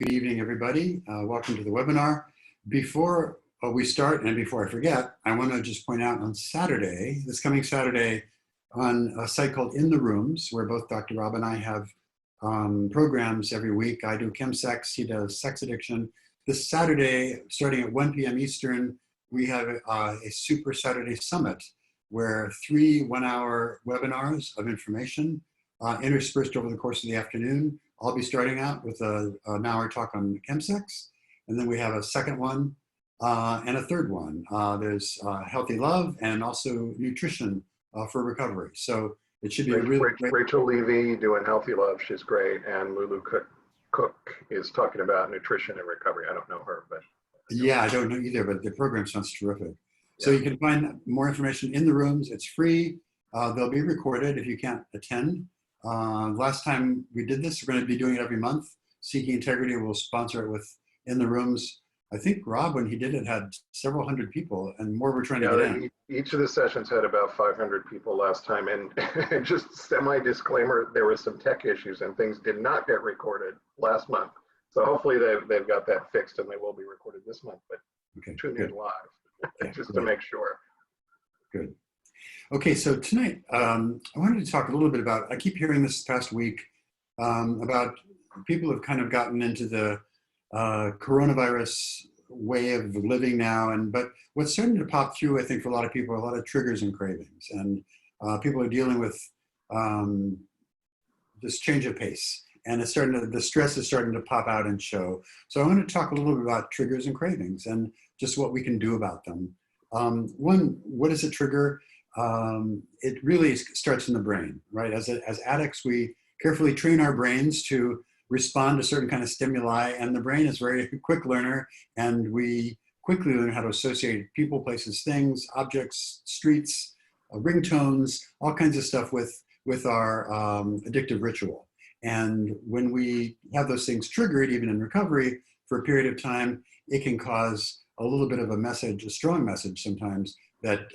Good evening, everybody. Welcome to the webinar. Before we start and before I forget, I want to just point out on Saturday, this coming Saturday, on a site called In the Rooms, where both Dr. Rob and I have programs every week. I do chemsex, he does sex addiction. This Saturday, starting at 1 p.m. Eastern, we have a Super Saturday Summit, where 3 one-hour webinars of information interspersed over the course of the afternoon. I'll be starting out with an hour talk on chemsex, and then we have a second one and a third one. There's healthy love and also nutrition for recovery. So it should be a really great. Rachel Levy doing healthy love, she's great, and Lulu Cook is talking about nutrition and recovery. I don't know her, but yeah, I don't know either, but the program sounds terrific. So you can find more information in the rooms. It's free. They'll be recorded if you can't attend. Last time we did this, we're going to be doing it every month. Seeking Integrity will sponsor it with In the Rooms. I think Rob, when he did it, had several hundred people, and more we're trying to get in. Each of the sessions had about 500 people last time, and just semi-disclaimer, there were some tech issues and things did not get recorded last month. So hopefully they've got that fixed and they will be recorded this month, but tune in live just to make sure. Good. Okay, so tonight, I wanted to talk a little bit about, I keep hearing this past week about people have kind of gotten into the coronavirus way of living now, but what's starting to pop through, I think, for a lot of people are a lot of triggers and cravings, and people are dealing with this change of pace, and it's the stress is starting to pop out and show. So I want to talk a little bit about triggers and cravings and just what we can do about them. One, what is a trigger? It really starts in the brain, right? As addicts, we carefully train our brains to respond to certain kind of stimuli, and the brain is a very quick learner, and we quickly learn how to associate people, places, things, objects, streets, ringtones, all kinds of stuff with our addictive ritual. And when we have those things triggered, even in recovery, for a period of time, it can cause a little bit of a message, a strong message sometimes, that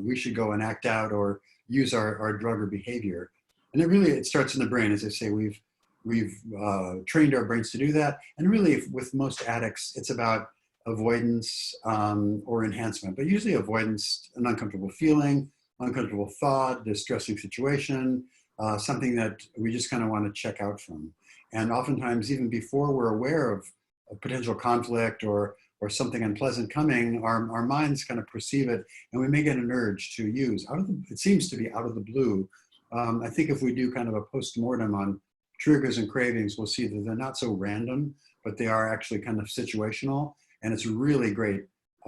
we should go and act out or use our drug or behavior. And it starts in the brain. As I say, we've trained our brains to do that. And really, with most addicts, it's about avoidance or enhancement, but usually avoidance, an uncomfortable feeling, uncomfortable thought, distressing situation, something that we just kind of want to check out from. And oftentimes, even before we're aware of a potential conflict or something unpleasant coming, our minds kind of perceive it, and we may get an urge to use. It seems to be out of the blue. I think if we do kind of a post-mortem on triggers and cravings, we'll see that they're not so random, but they are actually kind of situational. And it's a really great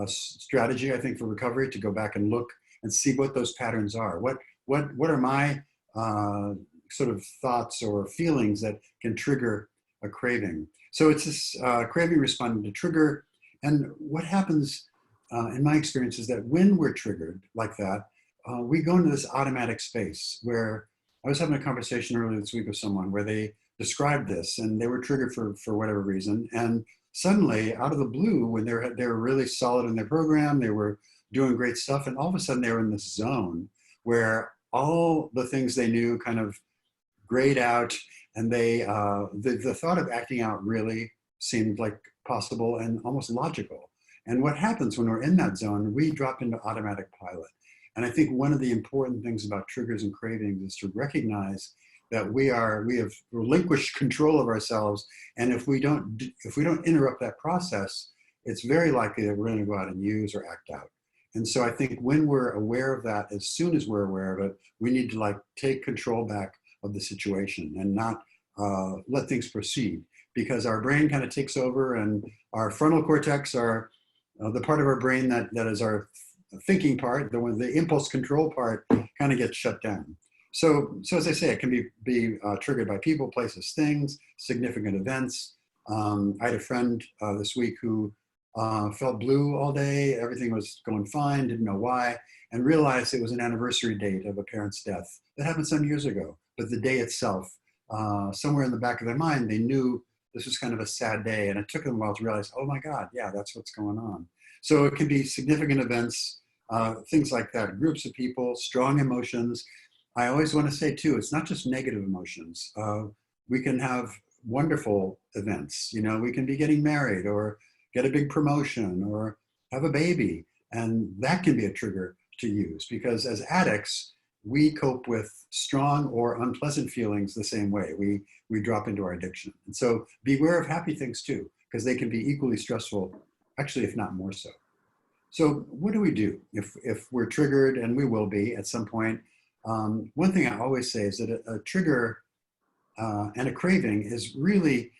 strategy, I think, for recovery to go back and look and see what those patterns are. What are my sort of thoughts or feelings that can trigger a craving? So it's this craving responding to trigger. And what happens in my experience is that when we're triggered like that, we go into this automatic space where I was having a conversation earlier this week with someone where they described this, and they were triggered for whatever reason. And suddenly, out of the blue, when they were really solid in their program, they were doing great stuff, and all of a sudden they were in this zone where all the things they knew kind of grayed out, and the thought of acting out really seemed like possible and almost logical. And what happens when we're in that zone, we drop into automatic pilot. And I think one of the important things about triggers and cravings is to recognize that we have relinquished control of ourselves. And if we don't interrupt that process, it's very likely that we're going to go out and use or act out. And so I think when we're aware of that, as soon as we're aware of it, we need to take control back of the situation and not let things proceed, because our brain kind of takes over, and our frontal cortex are the part of our brain that is our thinking part, the impulse control part, kind of gets shut down. So as I say, it can be triggered by people, places, things, significant events. I had a friend this week who felt blue all day. Everything was going fine, didn't know why, and realized it was an anniversary date of a parent's death that happened some years ago. But the day itself, somewhere in the back of their mind, they knew this was kind of a sad day, and it took them a while to realize, oh my God, yeah, that's what's going on. So it can be significant events, things like that, groups of people, strong emotions. I always want to say too, it's not just negative emotions. We can have wonderful events. You know, we can be getting married or get a big promotion or have a baby. And that can be a trigger to use because as addicts, we cope with strong or unpleasant feelings the same way. We drop into our addiction. And so beware of happy things too, because they can be equally stressful, actually, if not more so. So what do we do if we're triggered, and we will be at some point? One thing I always say is that a trigger and a craving is really,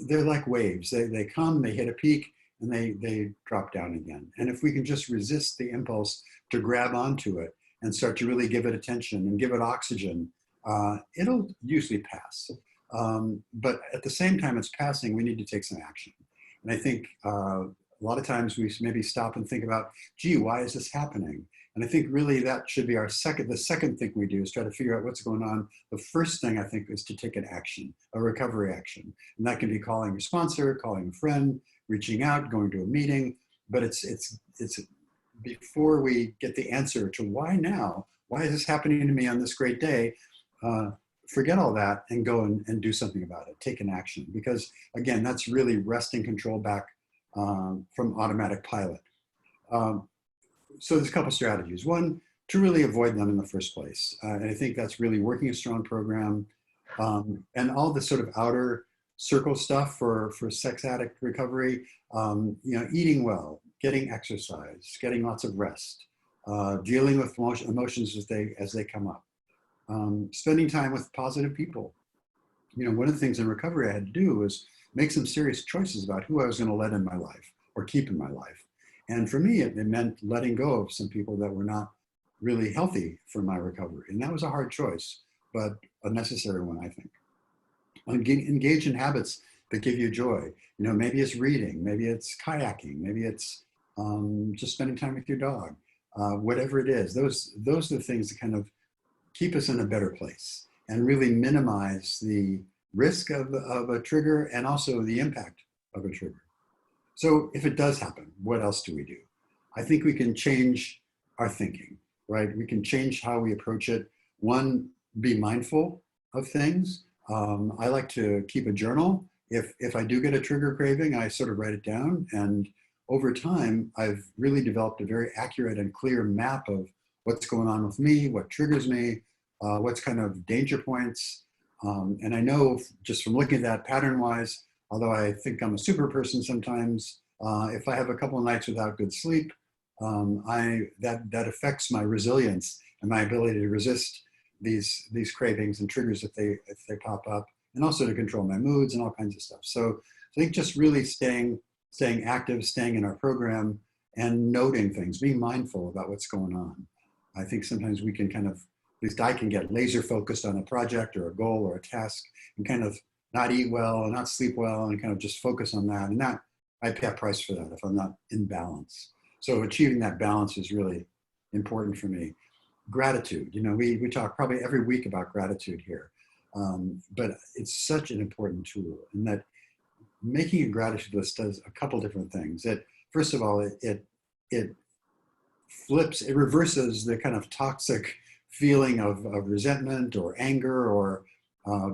they're like waves. They come, they hit a peak, and they drop down again. And if we can just resist the impulse to grab onto it and start to really give it attention and give it oxygen, it'll usually pass. But at the same time it's passing, we need to take some action. And I think a lot of times we maybe stop and think about, gee, why is this happening? And I think really that should be the second thing we do is try to figure out what's going on. The first thing I think is to take an action, a recovery action. And that can be calling your sponsor, calling a friend, reaching out, going to a meeting. But it's before we get the answer to why now, why is this happening to me on this great day, forget all that and go and do something about it, take an action. Because again, that's really wresting control back from automatic pilot. So there's a couple strategies. One, to really avoid them in the first place. And I think that's really working a strong program, and all the sort of outer circle stuff for sex addict recovery, you know, eating well, getting exercise, getting lots of rest, dealing with emotions as they come up, spending time with positive people. You know, one of the things in recovery I had to do was make some serious choices about who I was going to let in my life or keep in my life. And for me, it meant letting go of some people that were not really healthy for my recovery. And that was a hard choice, but a necessary one, I think. Engage in habits that give you joy. You know, maybe it's reading, maybe it's kayaking, maybe it's just spending time with your dog. Whatever it is, those are the things that kind of keep us in a better place and really minimize the risk of a trigger and also the impact of a trigger. So if it does happen, what else do we do? I think we can change our thinking, right? We can change how we approach it. One, be mindful of things. I like to keep a journal. If I do get a trigger craving, I sort of write it down. And over time, I've really developed a very accurate and clear map of what's going on with me, what triggers me, what's kind of danger points. And I know just from looking at that pattern-wise, although I think I'm a super person sometimes, if I have a couple of nights without good sleep, that affects my resilience and my ability to resist these cravings and triggers if they pop up, and also to control my moods and all kinds of stuff. So I think just really staying active, staying in our program, and noting things, being mindful about what's going on. I think sometimes we can kind of, at least I can get laser focused on a project or a goal or a task and kind of not eat well and not sleep well and kind of just focus on that. And that, I pay a price for that if I'm not in balance. So achieving that balance is really important for me. Gratitude, you know, we talk probably every week about gratitude here, but it's such an important tool, and that making a gratitude list does a couple different things. That first of all, it reverses the kind of toxic feeling of resentment or anger or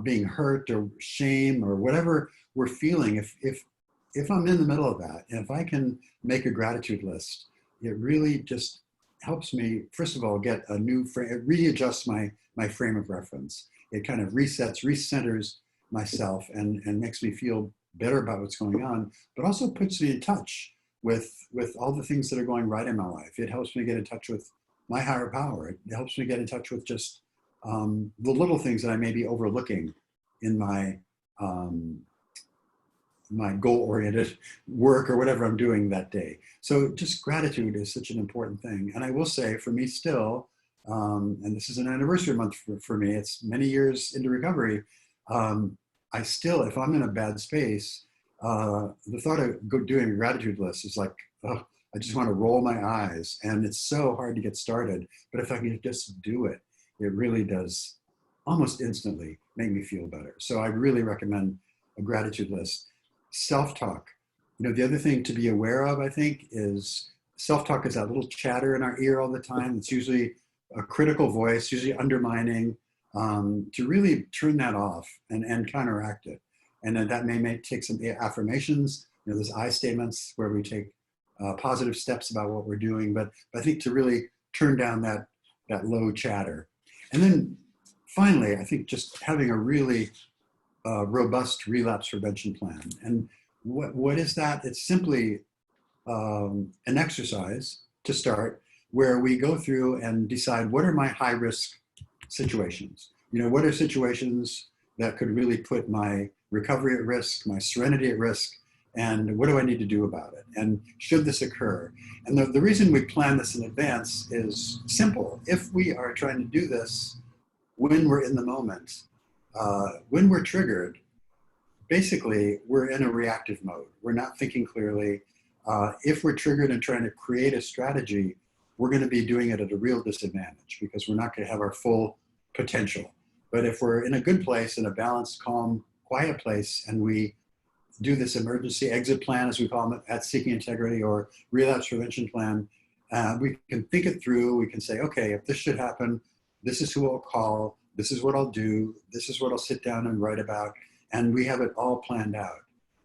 being hurt or shame or whatever we're feeling. If I'm in the middle of that, and if I can make a gratitude list, it really just helps me, first of all, get a new frame, it readjusts my frame of reference. It kind of resets, recenters myself and makes me feel better about what's going on, but also puts me in touch with all the things that are going right in my life. It helps me get in touch with my higher power. It helps me get in touch with just the little things that I may be overlooking in my my goal-oriented work or whatever I'm doing that day. So just gratitude is such an important thing. And I will say for me still, and this is an anniversary month for me, it's many years into recovery, I still, if I'm in a bad space, the thought of doing a gratitude list is like, oh, I just want to roll my eyes, and it's so hard to get started. But if I can just do it, it really does almost instantly make me feel better. So I really recommend a gratitude list. Self-talk. You know, the other thing to be aware of, I think, is self-talk is that little chatter in our ear all the time. It's usually a critical voice, usually undermining, to really turn that off and counteract it. And then that may take some affirmations. You know, there's I statements where we take positive steps about what we're doing. But I think to really turn down that low chatter. And then finally, I think just having a really robust relapse prevention plan. And what is that? It's simply an exercise to start where we go through and decide what are my high risk situations. You know, what are situations that could really put my recovery at risk, my serenity at risk, and what do I need to do about it? And should this occur? And the reason we plan this in advance is simple. If we are trying to do this when we're in the moment, when we're triggered, basically we're in a reactive mode. We're not thinking clearly. If we're triggered and trying to create a strategy, we're going to be doing it at a real disadvantage because we're not going to have our full potential. But if we're in a good place, in a balanced, calm, quiet place, and we do this emergency exit plan, as we call them at Seeking Integrity, or relapse prevention plan, we can think it through. We can say, okay, if this should happen, this is who I'll call, this is what I'll do, this is what I'll sit down and write about, and we have it all planned out.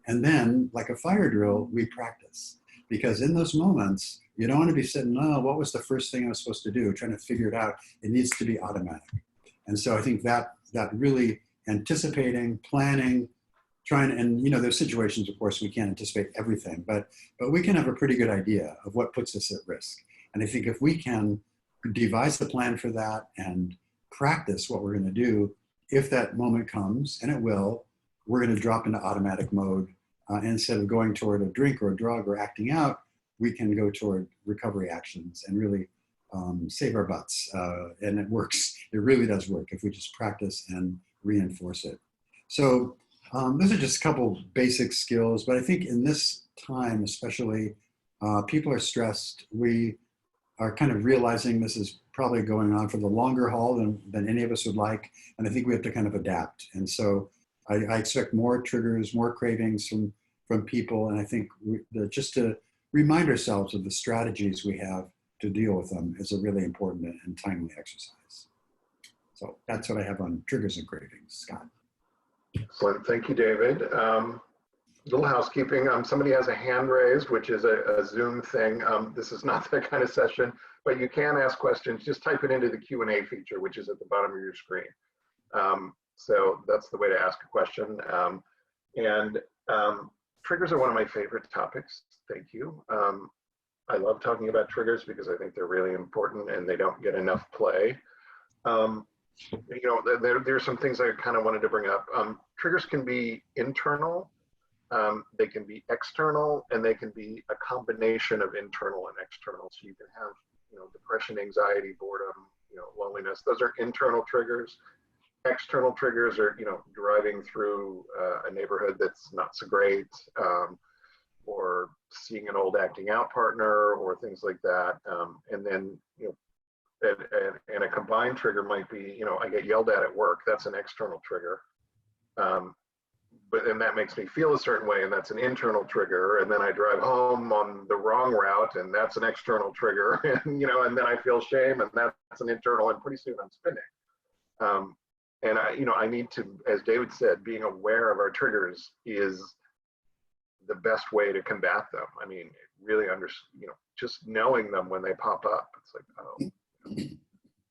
And then, like a fire drill, we practice. Because in those moments, you don't want to be sitting, oh, what was the first thing I was supposed to do? Trying to figure it out. It needs to be automatic. And so I think that really anticipating, planning, trying, and you know, there's situations, of course, we can't anticipate everything, but we can have a pretty good idea of what puts us at risk. And I think if we can devise the plan for that and practice what we're going to do, if that moment comes, and it will, we're going to drop into automatic mode. Instead of going toward a drink or a drug or acting out, we can go toward recovery actions and really save our butts. And it works. It really does work if we just practice and reinforce it. So those are just a couple basic skills. But I think in this time, especially, people are stressed. We are kind of realizing this is probably going on for the longer haul than any of us would like. And I think we have to kind of adapt. And so I expect more triggers, more cravings from people. And I think just to remind ourselves of the strategies we have to deal with them is a really important and timely exercise. So that's what I have on triggers and cravings. Scott. Excellent. Thank you, David. Little housekeeping. Somebody has a hand raised, which is a Zoom thing. This is not that kind of session, but you can ask questions. Just type it into the Q&A feature, which is at the bottom of your screen. So that's the way to ask a question. Triggers are one of my favorite topics. Thank you. I love talking about triggers because I think they're really important and they don't get enough play. You know, there's some things I kind of wanted to bring up. Triggers can be internal, they can be external, and they can be a combination of internal and external. So you can have, you know, depression, anxiety, boredom, you know, loneliness. Those are internal triggers. External triggers are, you know, driving through a neighborhood that's not so great, or seeing an old acting out partner, or things like that. And then, you know, and a combined trigger might be, you know, I get yelled at work. That's an external trigger. But then that makes me feel a certain way, and that's an internal trigger. And then I drive home on the wrong route, and that's an external trigger. And, you know, and then I feel shame, and that's an internal, and pretty soon I'm spinning. And I need to, as David said, being aware of our triggers is the best way to combat them. I mean, really just knowing them when they pop up. It's like, oh, you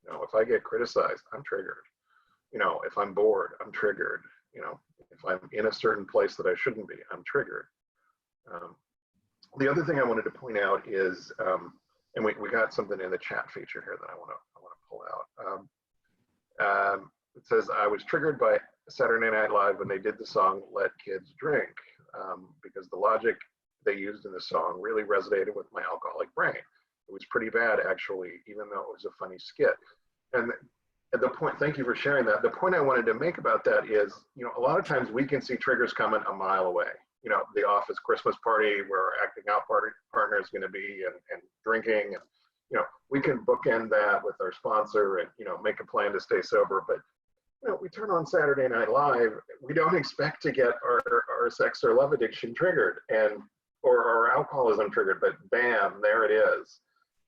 know, if I get criticized, I'm triggered. You know, if I'm bored, I'm triggered. You know, if I'm in a certain place that I shouldn't be, I'm triggered. The other thing I wanted to point out is, and we got something in the chat feature here that I want to pull out. It says, I was triggered by Saturday Night Live when they did the song Let Kids Drink, because the logic they used in the song really resonated with my alcoholic brain. It was pretty bad, actually, even though it was a funny skit. And the point, thank you for sharing that. The point I wanted to make about that is, you know, a lot of times we can see triggers coming a mile away. You know, the office Christmas party where our acting out partner is going to be and drinking. And, you know, we can bookend that with our sponsor and, you know, make a plan to stay sober. But you know, we turn on Saturday Night Live, we don't expect to get our sex or love addiction triggered or our alcoholism triggered, but bam, there it is.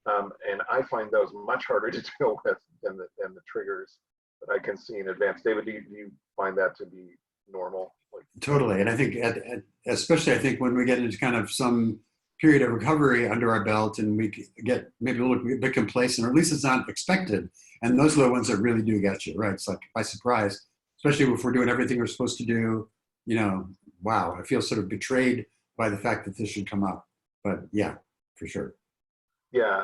And I find those much harder to deal with than the triggers that I can see in advance. David, do you find that to be normal? Totally. And I think, especially, I think when we get into kind of some period of recovery under our belt and we get maybe a little bit complacent, or at least it's not expected. And those are the ones that really do get you, right? It's like by surprise, especially if we're doing everything we're supposed to do, you know, wow, I feel sort of betrayed by the fact that this should come up. But yeah, for sure. Yeah,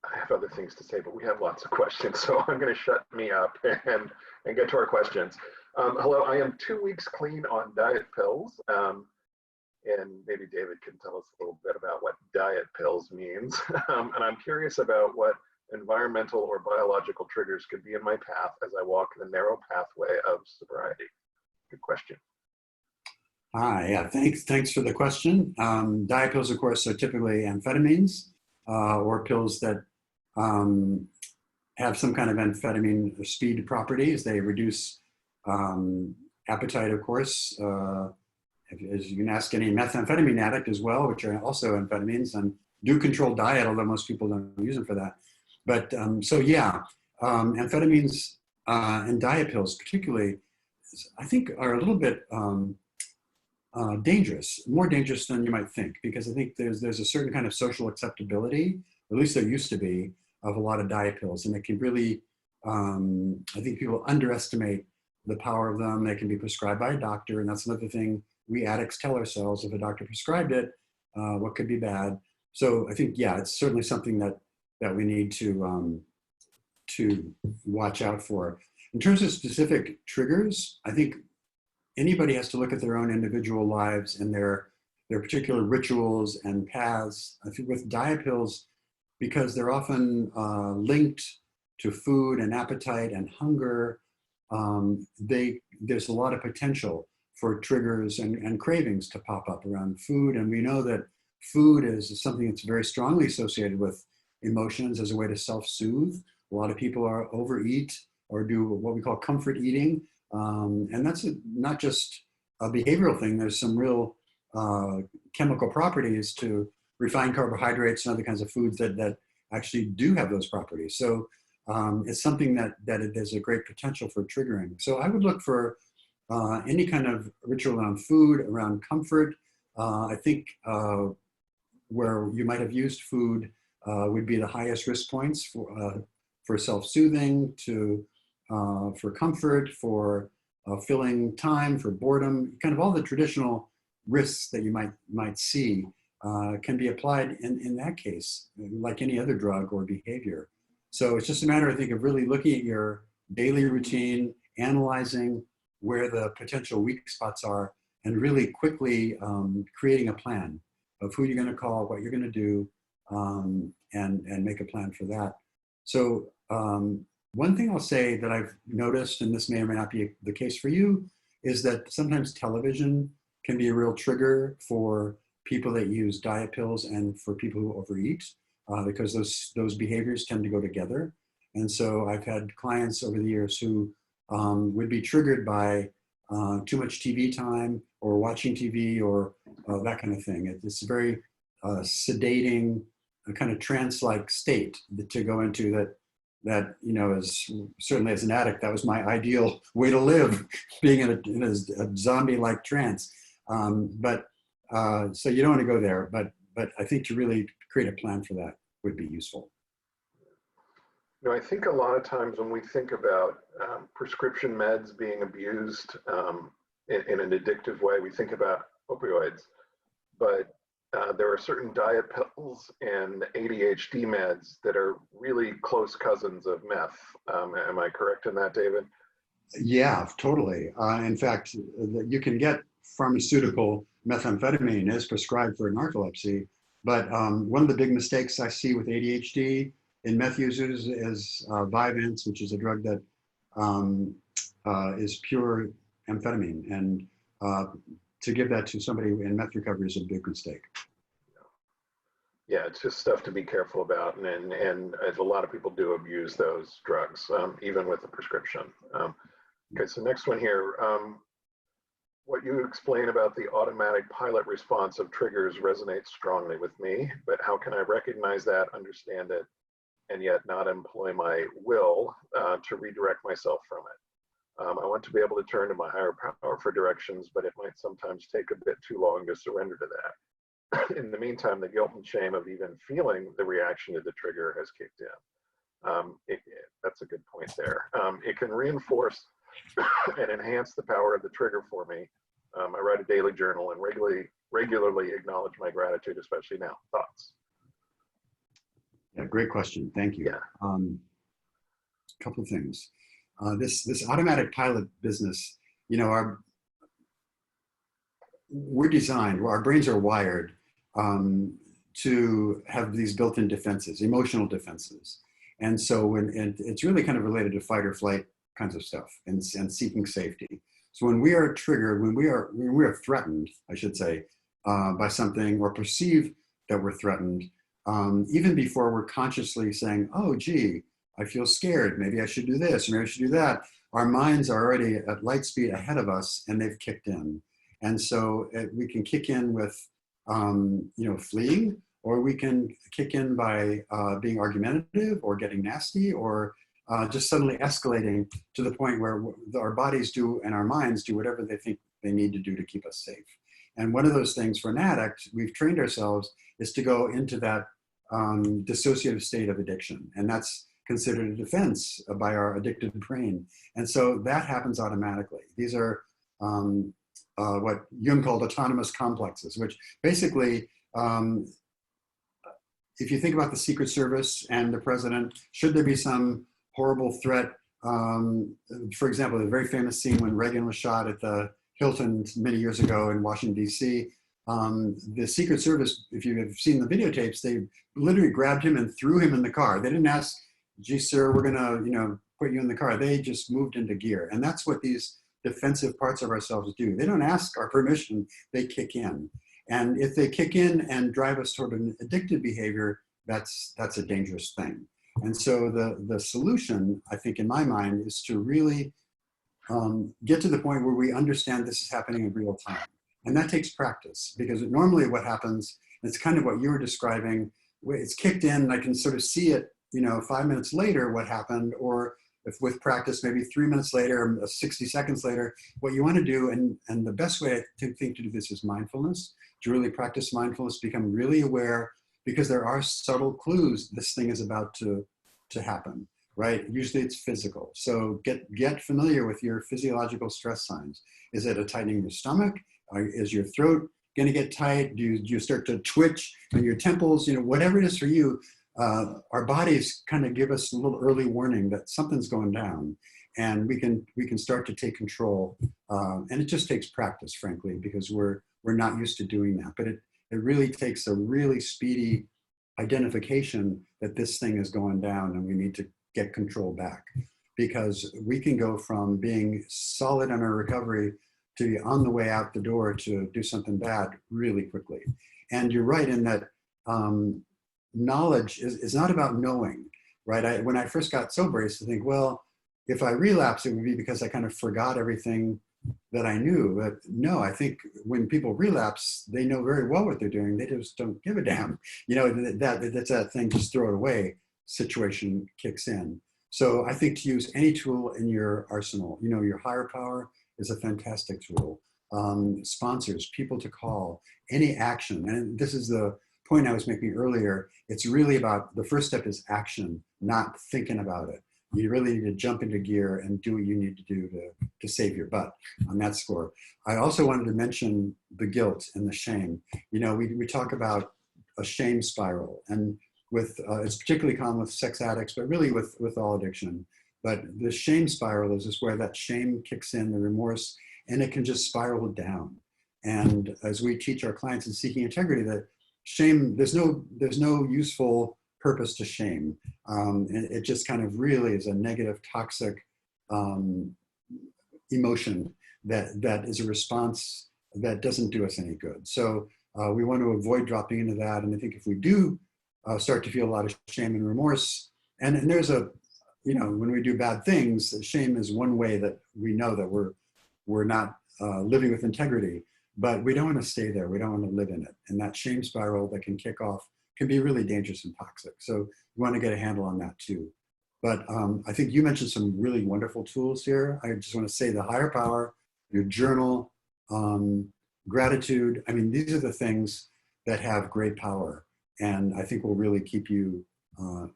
I have other things to say, but we have lots of questions, so I'm going to shut me up and get to our questions. Hello, I am 2 weeks clean on diet pills, and maybe David can tell us a little bit about what diet pills means. And I'm curious about what environmental or biological triggers could be in my path as I walk the narrow pathway of sobriety. Good question. Yeah, thanks for the question. Diet pills, of course, are typically amphetamines or pills that have some kind of amphetamine speed properties. They reduce appetite, of course. As you can ask any methamphetamine addict as well, which are also amphetamines, and do control diet, although most people don't use them for that. But so yeah, amphetamines and diet pills particularly, I think are a little bit dangerous, more dangerous than you might think, because I think there's a certain kind of social acceptability, or at least there used to be, of a lot of diet pills, and it can really, I think people underestimate the power of them. They can be prescribed by a doctor, and that's another thing we addicts tell ourselves: if a doctor prescribed it, what could be bad? So I think, yeah, it's certainly something that we need to watch out for. In terms of specific triggers, I think anybody has to look at their own individual lives and their particular rituals and paths. I think with diet pills, because they're often linked to food and appetite and hunger, there's a lot of potential for triggers and cravings to pop up around food. And we know that food is something that's very strongly associated with emotions as a way to self-soothe. A lot of people are overeat or do what we call comfort eating. And that's not just a behavioral thing. There's some real chemical properties to refined carbohydrates and other kinds of foods that actually do have those properties. So it's something that there's a great potential for triggering. So I would look for any kind of ritual around food, around comfort. I think where you might have used food would be the highest risk points for self-soothing, for comfort, for filling time, for boredom. Kind of all the traditional risks that you might see can be applied in that case, like any other drug or behavior. So it's just a matter, I think, of really looking at your daily routine, analyzing where the potential weak spots are, and really quickly creating a plan of who you're going to call, what you're going to do, and make a plan for that. So one thing I'll say that I've noticed, and this may or may not be the case for you, is that sometimes television can be a real trigger for people that use diet pills and for people who overeat, because those behaviors tend to go together. And so I've had clients over the years who would be triggered by too much TV time or watching TV or that kind of thing. It's a very sedating, kind of trance-like state to go into that is certainly, as an addict, that was my ideal way to live, being in a zombie-like trance. So you don't want to go there, but I think to really create a plan for that would be useful. I think a lot of times when we think about prescription meds being abused in an addictive way, we think about opioids, but there are certain diet pills and ADHD meds that are really close cousins of meth. Am I correct in that, David? Yeah, totally. In fact, you can get pharmaceutical methamphetamine is prescribed for narcolepsy, but one of the big mistakes I see with ADHD in meth users is Vyvanse, which is a drug that is pure amphetamine, and to give that to somebody in meth recovery is a big mistake. Yeah, it's just stuff to be careful about, and a lot of people do abuse those drugs, even with a prescription. Okay, so next one here. What you explain about the automatic pilot response of triggers resonates strongly with me, but how can I recognize that, understand it, and yet not employ my will to redirect myself from I want to be able to turn to my higher power for directions, but it might sometimes take a bit too long to surrender to that. In the meantime, the guilt and shame of even feeling the reaction to the trigger has kicked in. That's a good point there. It can reinforce and enhance the power of the trigger for me. I write a daily journal and regularly acknowledge my gratitude, especially now. Thoughts? Yeah, great question. Thank you. Yeah. A couple of things. This automatic pilot business, you know, we're designed, our brains are wired to have these built-in defenses, emotional defenses. And so and it's really kind of related to fight or flight kinds of stuff and seeking safety. So when we are triggered, when we are threatened, I should say, by something or perceive that we're threatened, even before we're consciously saying, oh, gee, I feel scared, maybe I should do this, maybe I should do that, our minds are already at light speed ahead of us and they've kicked in. And so we can kick in with, fleeing, or we can kick in by being argumentative or getting nasty, or just suddenly escalating to the point where our bodies do and our minds do whatever they think they need to do to keep us safe. And one of those things for an addict, we've trained ourselves, is to go into that dissociative state of addiction. And that's considered a defense by our addicted brain. And so that happens automatically. These are what Jung called autonomous complexes, which basically, if you think about the Secret Service and the president, should there be some horrible threat, for example, the very famous scene when Reagan was shot at the Hilton many years ago in Washington, D.C., the Secret Service, if you've seen the videotapes, they literally grabbed him and threw him in the car. They didn't ask, gee, sir, we're gonna, put you in the car. They just moved into gear. And that's what these defensive parts of ourselves do. They don't ask our permission, they kick in. And if they kick in and drive us toward an addictive behavior, that's a dangerous thing. And so the solution, I think in my mind, is to really get to the point where we understand this is happening in real time. And that takes practice, because normally what happens, it's kind of what you were describing, it's kicked in, and I can sort of see it, 5 minutes later what happened, or if with practice, maybe 3 minutes later, 60 seconds later. What you want to do, and the best way to think to do this is mindfulness, to really practice mindfulness, become really aware, because there are subtle clues this thing is about to happen, right? Usually it's physical. So get familiar with your physiological stress signs. Is it a tightening of your stomach? Is your throat going to get tight? Do you start to twitch in your temples? Whatever it is for you, our bodies kind of give us a little early warning that something's going down, and we can start to take control. And it just takes practice, frankly, because we're not used to doing that. But it really takes a really speedy identification that this thing is going down and we need to get control back, because we can go from being solid on our recovery to be on the way out the door to do something bad really quickly. And you're right in that knowledge is not about knowing, right? When I first got sober, I used to think, well, if I relapse, it would be because I kind of forgot everything that I knew. But no, I think when people relapse, they know very well what they're doing. They just don't give a damn. That's that thing, just throw it away situation kicks in. So I think to use any tool in your arsenal, your higher power is a fantastic tool. Sponsors, people to call, any action. And this is the point I was making earlier. It's really about, the first step is action, not thinking about it. You really need to jump into gear and do what you need to do to save your butt on that score. I also wanted to mention the guilt and the shame. We talk about a shame spiral, and it's particularly common with sex addicts, but really with all addiction. But the shame spiral is where that shame kicks in, the remorse, and it can just spiral down. And as we teach our clients in Seeking Integrity, that shame, there's no useful purpose to shame. It just kind of really is a negative, toxic emotion that is a response that doesn't do us any good. So we want to avoid dropping into that. And I think if we do start to feel a lot of shame and remorse, and there's when we do bad things, shame is one way that we know that we're not living with integrity, but we don't want to stay there. We don't want to live in it. And that shame spiral that can kick off can be really dangerous and toxic. So we want to get a handle on that too. But I think you mentioned some really wonderful tools here. I just want to say the higher power, your journal, gratitude. I mean, these are the things that have great power, and I think will really keep you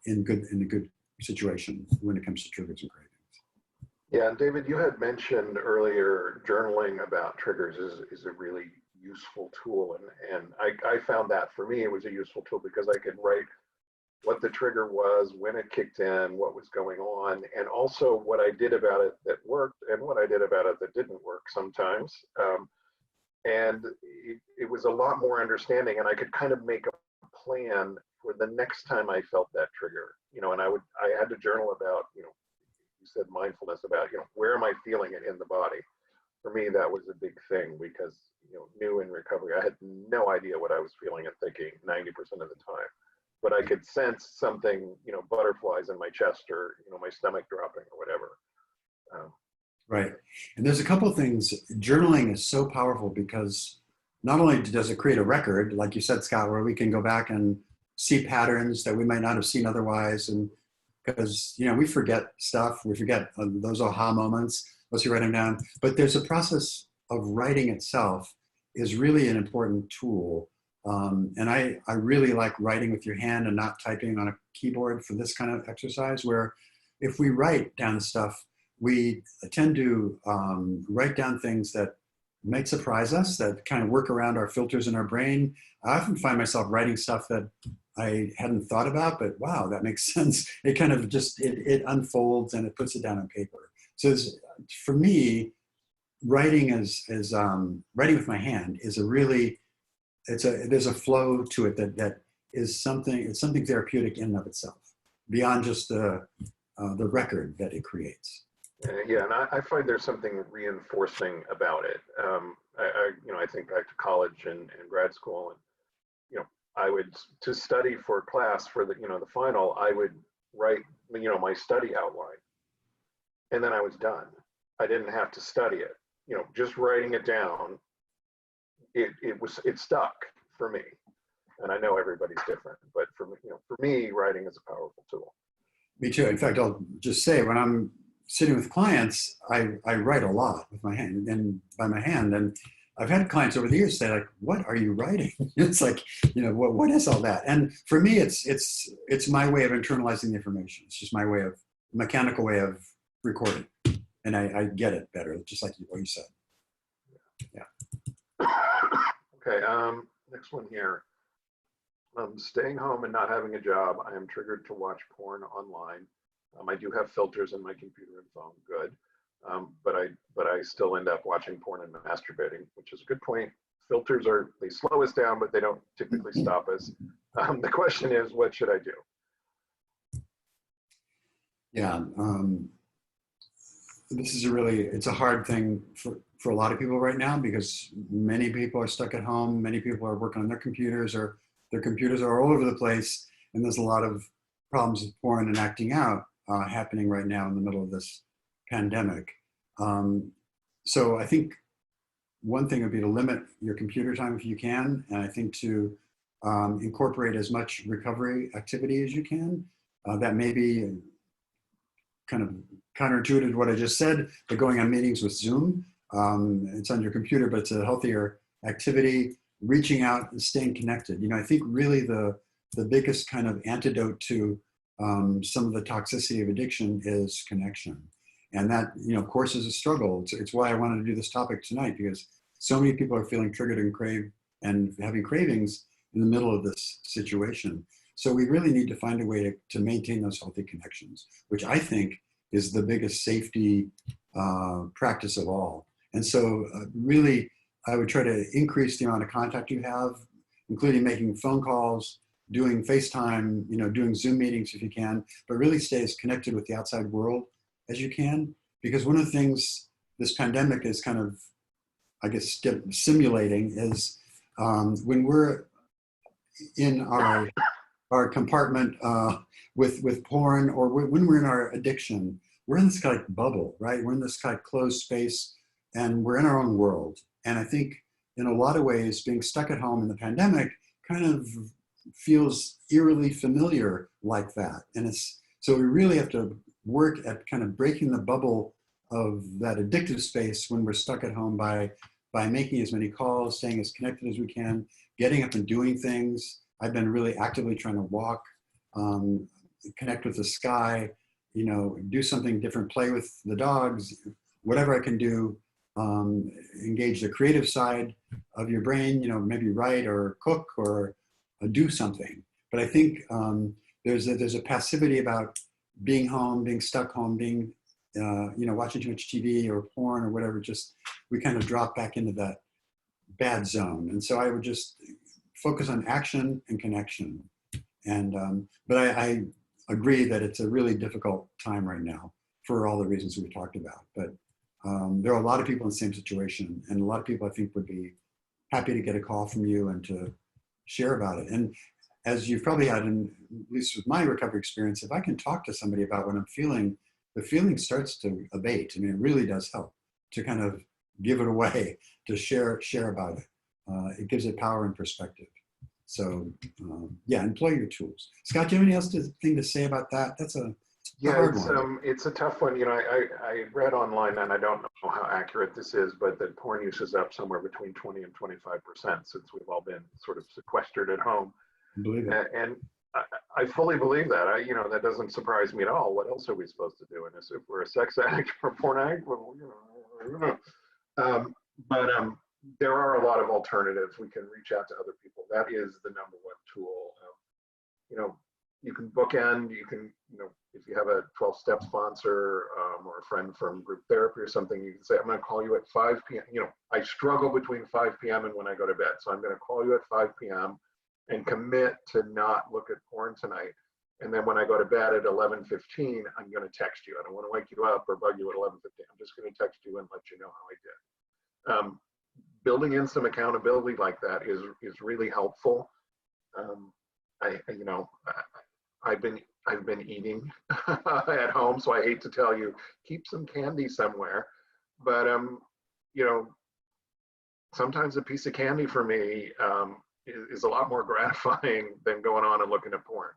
in a good situation when it comes to triggers and cravings. Yeah, and David, you had mentioned earlier journaling about triggers is a really useful tool. And I found that for me, it was a useful tool because I could write what the trigger was, when it kicked in, what was going on, and also what I did about it that worked and what I did about it that didn't work sometimes. And it was a lot more understanding, and I could kind of make a plan for the next time I felt that trigger, and I had to journal about, you said mindfulness about, where am I feeling it in the body? For me, that was a big thing because, new in recovery, I had no idea what I was feeling and thinking 90% of the time. But I could sense something, butterflies in my chest or, my stomach dropping or whatever. Right. And there's a couple of things. Journaling is so powerful because not only does it create a record, like you said, Scott, where we can go back and see patterns that we might not have seen otherwise. And because, we forget stuff, we forget those aha moments, once you write them down. But there's a process of writing itself is really an important tool. And I really like writing with your hand and not typing on a keyboard for this kind of exercise, where if we write down stuff, we tend to write down things that might surprise us, that kind of work around our filters in our brain. I often find myself writing stuff that I hadn't thought about, but wow, that makes sense. It kind of just, it unfolds and it puts it down on paper. So for me, writing writing with my hand is a really, there's a flow to it that is something, it's something therapeutic in and of itself, beyond just the record that it creates. Yeah, and I find there's something reinforcing about it. I think back to college and grad school, and I would, to study for class for the the final, I would write my study outline, and then I was done. I didn't have to study it. Just writing it down, it stuck for me. And I know everybody's different, but for me, writing is a powerful tool. Me too. In fact, I'll just say when I'm sitting with clients, I write a lot with my hand and by my hand. And I've had clients over the years say, like, what are you writing? It's like, what is all that? And for me, it's my way of internalizing the information. It's just my mechanical way of recording. And I get it better, just like what you said. Yeah. Okay, next one here. Staying home and not having a job, I am triggered to watch porn online. I do have filters in my computer and phone, good. But I still end up watching porn and masturbating, which is a good point. Filters they slow us down, but they don't typically stop us. The question is, what should I do? Yeah, this is it's a hard thing for a lot of people right now, because many people are stuck at home. Many people are working on their computers, or their computers are all over the place. And there's a lot of problems with porn and acting out happening right now in the middle of this pandemic. So I think one thing would be to limit your computer time if you can, and I think to incorporate as much recovery activity as you can. That may be kind of counterintuitive to what I just said, but going on meetings with Zoom, it's on your computer, but it's a healthier activity, reaching out and staying connected. I think really the biggest kind of antidote to some of the toxicity of addiction is connection. And that, of course, is a struggle. It's why I wanted to do this topic tonight, because so many people are feeling triggered and having cravings in the middle of this situation. So we really need to find a way to maintain those healthy connections, which I think is the biggest safety practice of all. And so really, I would try to increase the amount of contact you have, including making phone calls, doing FaceTime, doing Zoom meetings if you can, but really stay as connected with the outside world as you can. Because one of the things this pandemic is kind of, I guess, simulating is when we're in our compartment with porn, or when we're in our addiction, we're in this kind of bubble, right? We're in this kind of closed space, and we're in our own world. And I think in a lot of ways, being stuck at home in the pandemic kind of feels eerily familiar like that. And it's So we really have to work at kind of breaking the bubble of that addictive space when we're stuck at home by making as many calls, staying as connected as we can, getting up and doing things. I've been really actively trying to walk, connect with the sky, do something different, play with the dogs, whatever I can do, engage the creative side of your brain, maybe write or cook or do something. But I think there's a passivity about being home, being stuck home, being, watching too much TV or porn or whatever. Just, we kind of drop back into that bad zone. And so I would just focus on action and connection. And, but I agree that it's a really difficult time right now for all the reasons we talked about. But there are a lot of people in the same situation, and a lot of people I think would be happy to get a call from you and to share about it. And as you've probably had, at least with my recovery experience, if I can talk to somebody about what I'm feeling, the feeling starts to abate. I mean, it really does help to kind of give it away, to share about it. It gives it power and perspective. So yeah, employ your tools. Scott, do you have anything else to say about that? That's a hard one. It's a tough one. I read online, and I don't know how accurate this is, but that porn use is up somewhere between 20 and 25% since we've all been sort of sequestered at home. Believe it. And I fully believe that. That doesn't surprise me at all. What else are we supposed to do? And if we're a sex addict or a porn addict, well, I don't know. But there are a lot of alternatives. We can reach out to other people. That is the number one tool. You can bookend. You can, if you have a 12-step sponsor or a friend from group therapy or something, you can say, I'm going to call you at 5 p.m. I struggle between 5 p.m. and when I go to bed. So I'm going to call you at 5 p.m. and commit to not look at porn tonight. And then when I go to bed at 11:15, I'm going to text you. I don't want to wake you up or bug you at 11:15. I'm just going to text you and let you know how I did. Building in some accountability like that is really helpful. I've been eating at home, so I hate to tell you, keep some candy somewhere. But sometimes a piece of candy for me is a lot more gratifying than going on and looking at porn.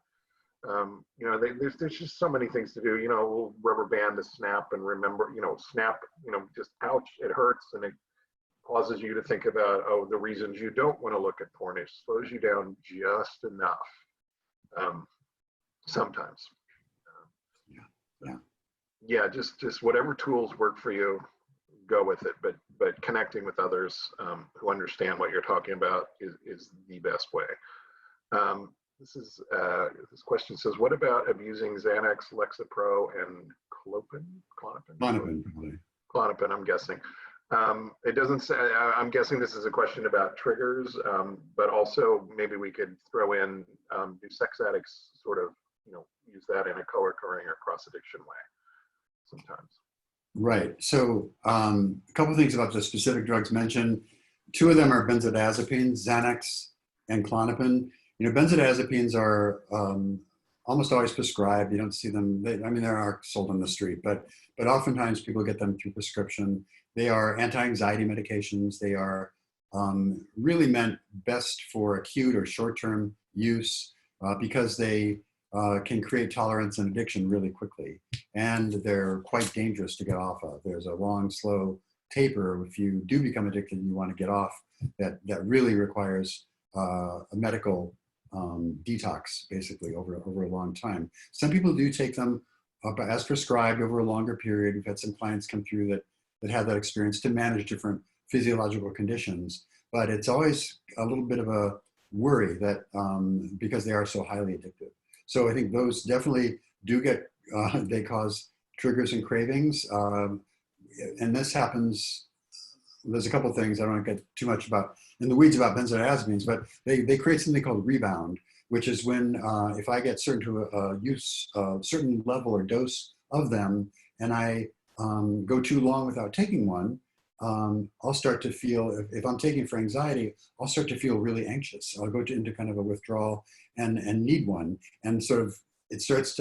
There's just so many things to do. We'll rubber band to snap and remember. Snap. Just ouch, it hurts, and it causes you to think about, the reasons you don't want to look at porn. It slows you down just enough. Sometimes. Just whatever tools work for you, go with it. But connecting with others who understand what you're talking about is the best way. This question says, what about abusing Xanax, Lexapro, and Klonopin? Klonopin, I'm guessing. It doesn't say. I'm guessing this is a question about triggers, but also maybe we could throw in, do sex addicts sort of, use that in a co-occurring or cross-addiction way sometimes? Right. So a couple of things about the specific drugs mentioned. Two of them are benzodiazepines, Xanax and Klonopin. Benzodiazepines are almost always prescribed. You don't see them. They are sold on the street, but oftentimes people get them through prescription. They are anti-anxiety medications. They are really meant best for acute or short-term use because they can create tolerance and addiction really quickly. And they're quite dangerous to get off of. There's a long, slow taper if you do become addicted and you want to get off that really requires a medical detox, basically, over a long time. Some people do take them as prescribed over a longer period. We've had some clients come through that have that experience to manage different physiological conditions. But it's always a little bit of a worry that because they are so highly addictive. So I think those definitely do get, they cause triggers and cravings. And this happens, there's a couple of things I don't want to get too much about in the weeds about benzodiazepines, but they create something called rebound, which is when if I get certain to use a certain level or dose of them and I go too long without taking one, I'll start to feel, if I'm taking for anxiety, I'll start to feel really anxious. I'll go into kind of a withdrawal and need one. And sort of, I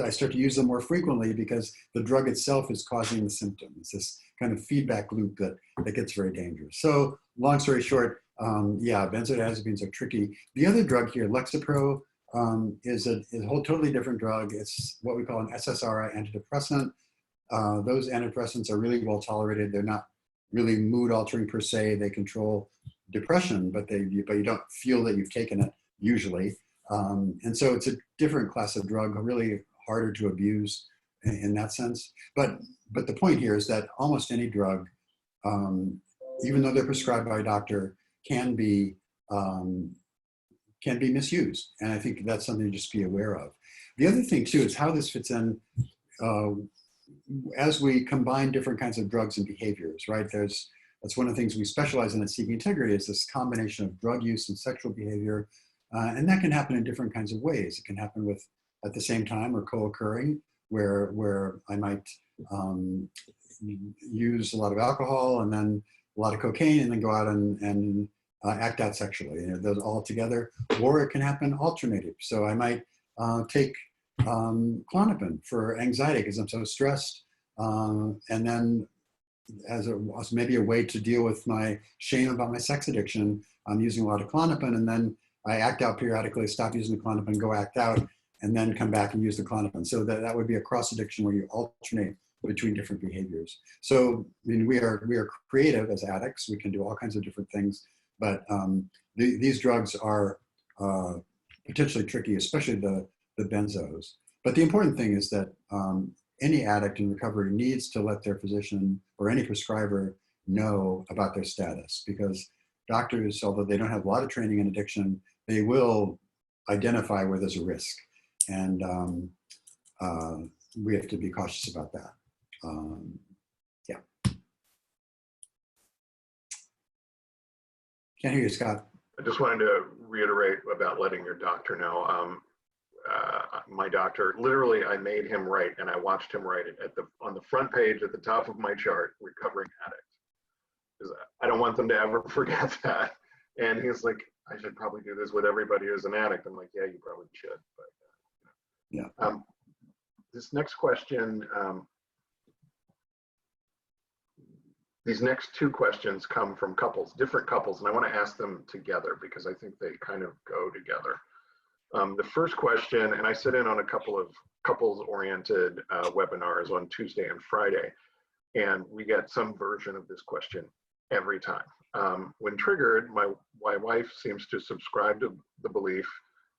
start to use them more frequently because the drug itself is causing the symptoms, this kind of feedback loop that gets very dangerous. So long story short, yeah, benzodiazepines are tricky. The other drug here, Lexapro, is a whole totally different drug. It's what we call an SSRI antidepressant. Those antidepressants are really well tolerated. They're not really mood altering per se. They control depression, but you don't feel that you've taken it usually. And so it's a different class of drug, really harder to abuse in that sense. But the point here is that almost any drug, even though they're prescribed by a doctor, can be misused. And I think that's something to just be aware of. The other thing too is how this fits in as we combine different kinds of drugs and behaviors, right? That's one of the things we specialize in at Seeking Integrity, is this combination of drug use and sexual behavior. And that can happen in different kinds of ways. It can happen at the same time or co-occurring, where I might use a lot of alcohol and then a lot of cocaine and then go out and act out sexually, those all together. Or it can happen alternative. So I might take Klonopin for anxiety because I'm so stressed, and then as maybe a way to deal with my shame about my sex addiction, I'm using a lot of Klonopin, and then I act out periodically, stop using the Klonopin, go act out, and then come back and use the Klonopin. So that would be a cross addiction where you alternate between different behaviors. So I mean, we are creative as addicts. We can do all kinds of different things, but these drugs are potentially tricky, especially the benzos. But the important thing is that any addict in recovery needs to let their physician or any prescriber know about their status, because doctors, although they don't have a lot of training in addiction, they will identify where there's a risk. And we have to be cautious about that. Yeah. Can't hear you, Scott. I just wanted to reiterate about letting your doctor know. My doctor, literally, I made him write, and I watched him write it on the front page at the top of my chart, recovering addict. Because I don't want them to ever forget that. And he's like, I should probably do this with everybody who's an addict. I'm like, yeah, you probably should. But yeah. This next question, these next two questions come from couples, different couples, and I want to ask them together because I think they kind of go together. The first question, and I sit in on a couple of couples-oriented webinars on Tuesday and Friday, and we get some version of this question every time. When triggered, my wife seems to subscribe to the belief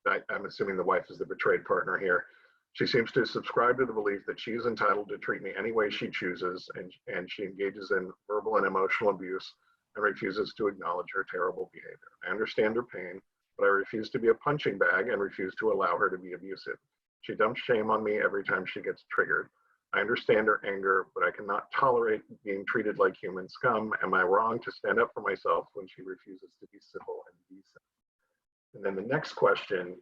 that, I'm assuming the wife is the betrayed partner here, she seems to subscribe to the belief that she is entitled to treat me any way she chooses, and she engages in verbal and emotional abuse and refuses to acknowledge her terrible behavior. I understand her pain, but I refuse to be a punching bag and refuse to allow her to be abusive. She dumps shame on me every time she gets triggered. I understand her anger, but I cannot tolerate being treated like human scum. Am I wrong to stand up for myself when she refuses to be civil and decent? And then the next question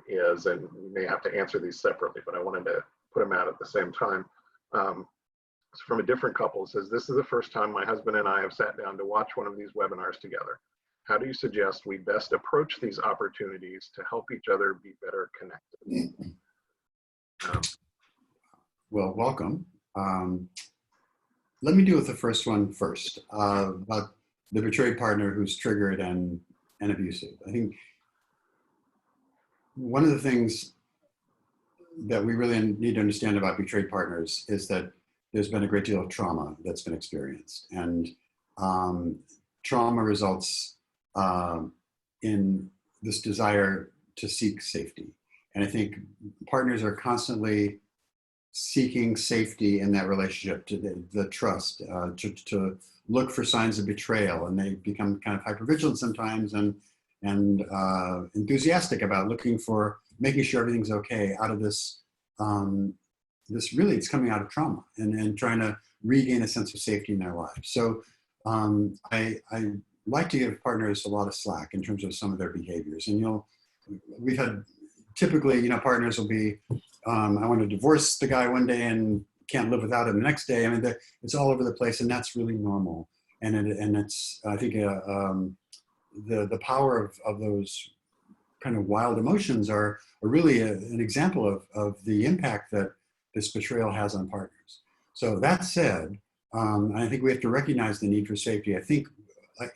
is, and we may have to answer these separately, but I wanted to put them out at the same time. It's from a different couple. It says, this is the first time my husband and I have sat down to watch one of these webinars together. How do you suggest we best approach these opportunities to help each other be better connected? Well, welcome. Let me deal with the first one first, about the betrayed partner who's triggered and abusive. I think one of the things that we really need to understand about betrayed partners is that there's been a great deal of trauma that's been experienced. And trauma results in this desire to seek safety. And I think partners are constantly seeking safety in that relationship, to the trust, to look for signs of betrayal, and they become kind of hypervigilant sometimes and enthusiastic about looking for making sure everything's okay out of this. This really, it's coming out of trauma and trying to regain a sense of safety in their lives. So I like to give partners a lot of slack in terms of some of their behaviors. And we've had typically, partners will be, I want to divorce the guy one day and can't live without him the next day. I mean, it's all over the place, and that's really normal. And it's, I think, the power of those kind of wild emotions are really an example of the impact that this betrayal has on partners. So that said, I think we have to recognize the need for safety. I think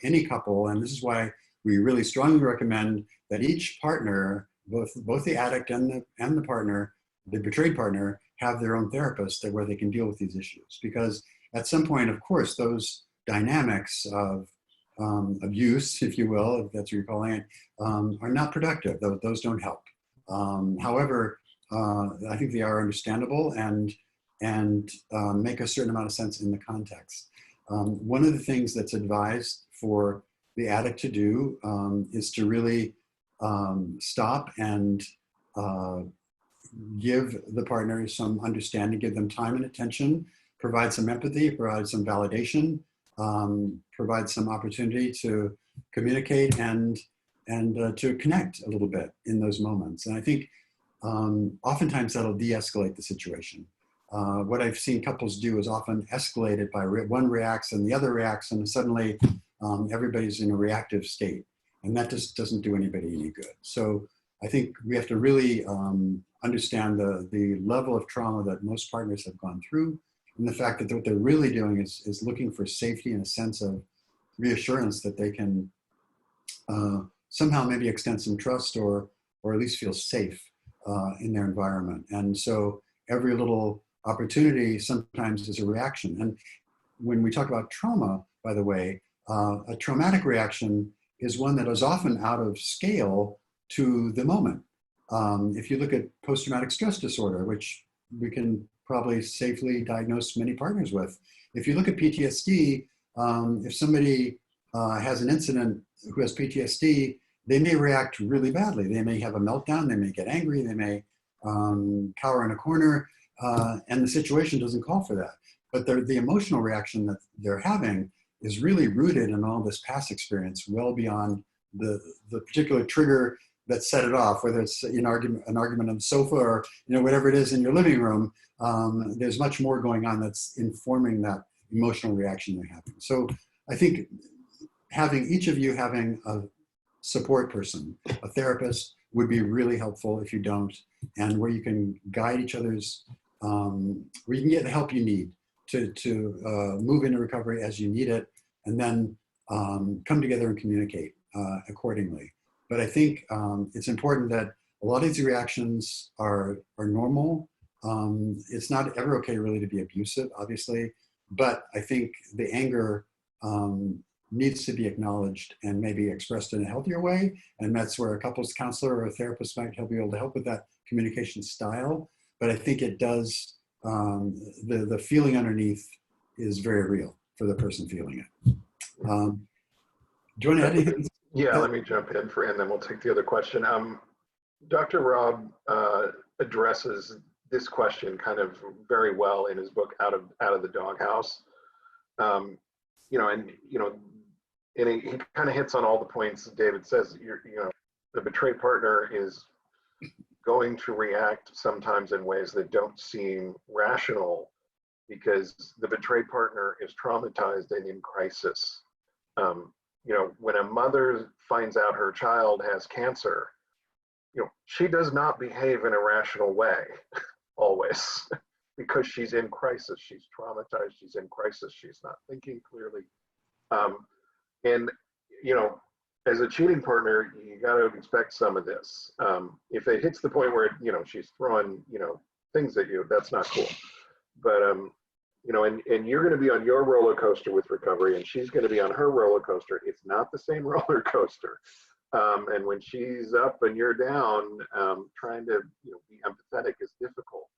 any couple, and this is why we really strongly recommend that each partner both the addict and the partner, the betrayed partner, have their own therapist where they can deal with these issues. Because at some point, of course, those dynamics of abuse, if you will, if that's what you're calling it, are not productive. Those don't help. However, I think they are understandable and make a certain amount of sense in the context. One of the things that's advised for the addict to do is to really stop and give the partner some understanding, give them time and attention, provide some empathy, provide some validation, provide some opportunity to communicate and to connect a little bit in those moments. And I think oftentimes that'll de-escalate the situation. What I've seen couples do is often escalate it by one reacts and the other reacts, and suddenly everybody's in a reactive state. And that just doesn't do anybody any good. So I think we have to really understand the level of trauma that most partners have gone through, and the fact that what they're really doing is looking for safety and a sense of reassurance that they can somehow maybe extend some trust or at least feel safe in their environment. And so every little opportunity sometimes is a reaction. And when we talk about trauma, by the way, a traumatic reaction is one that is often out of scale to the moment. If you look at post-traumatic stress disorder, which we can probably safely diagnose many partners with, if you look at PTSD, if somebody has an incident who has PTSD, they may react really badly. They may have a meltdown, they may get angry, they may cower in a corner, and the situation doesn't call for that. But the emotional reaction that they're having is really rooted in all this past experience, well beyond the particular trigger that set it off, whether it's an argument on the sofa or whatever it is in your living room. There's much more going on that's informing that emotional reaction you're having. So I think each of you having a support person, a therapist, would be really helpful if you don't, and where you can guide each other's, where you can get the help you need to move into recovery as you need it, and then come together and communicate accordingly. But I think it's important that a lot of these reactions are normal. It's not ever okay really to be abusive, obviously, but I think the anger needs to be acknowledged and maybe expressed in a healthier way. And that's where a couples counselor or a therapist might be able to help with that communication style. But I think it does, the feeling underneath is very real for the person feeling it. Do you want to add anything? Yeah, let me jump in and then we'll take the other question. Dr. Rob addresses this question kind of very well in his book, Out of the Doghouse. And he kind of hits on all the points that David says. The betrayed partner is going to react sometimes in ways that don't seem rational because the betrayed partner is traumatized and in crisis. When a mother finds out her child has cancer, she does not behave in a rational way always because she's in crisis. She's traumatized, she's in crisis, she's not thinking clearly. As a cheating partner, you got to expect some of this. If it hits the point where, she's throwing, things at you, that's not cool. But, and you're going to be on your roller coaster with recovery and she's going to be on her roller coaster. It's not the same roller coaster. And when she's up and you're down, trying to be empathetic is difficult.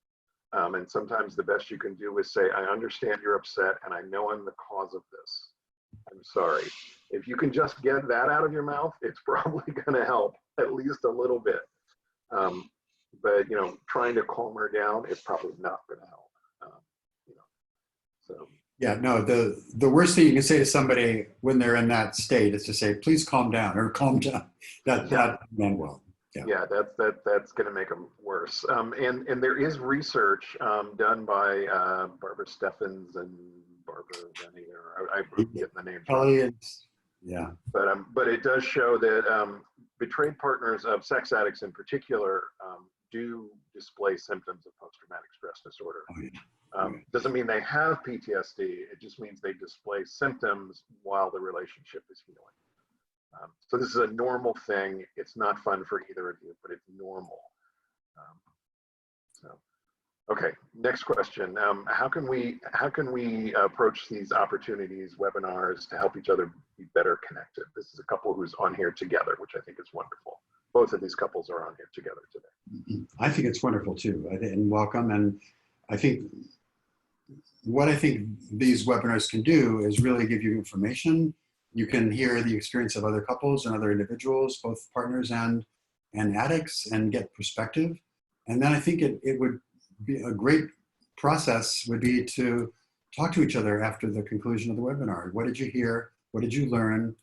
And sometimes the best you can do is say, I understand you're upset and I know I'm the cause of this. I'm sorry. If you can just get that out of your mouth, it's probably going to help at least a little bit. But trying to calm her down is probably not going to help. So. Yeah, no, the worst thing you can say to somebody when they're in that state is to say, please calm down or calm down. That meant well. Yeah, that's going to make them worse. And there is research done by Barbara Steffens and Barbara Rennie, or I get the names wrong. Yeah. But it does show that betrayed partners of sex addicts in particular do display symptoms of post-traumatic stress disorder. Oh, yeah. Doesn't mean they have PTSD. It just means they display symptoms while the relationship is healing. So this is a normal thing. It's not fun for either of you, but it's normal. So, okay, next question. How can we approach these opportunities, webinars, to help each other be better connected? This is a couple who's on here together, which I think is wonderful. Both of these couples are on here together today. I think it's wonderful too, and welcome. And I think what I think these webinars can do is really give you information. You can hear the experience of other couples and other individuals, both partners and addicts, and get perspective. And then I think it would be a great process would be to talk to each other after the conclusion of the webinar. What did you hear? What did you learn?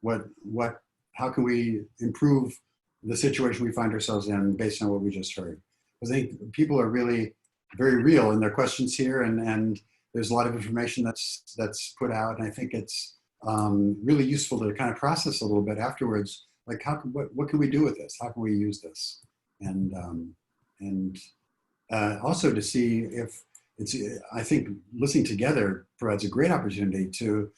How can we improve the situation we find ourselves in based on what we just heard? Because I think people are really very real in their questions here, and there's a lot of information that's put out, and I think it's really useful to kind of process a little bit afterwards. Like, what can we do with this? How can we use this? And also to see if I think listening together provides a great opportunity to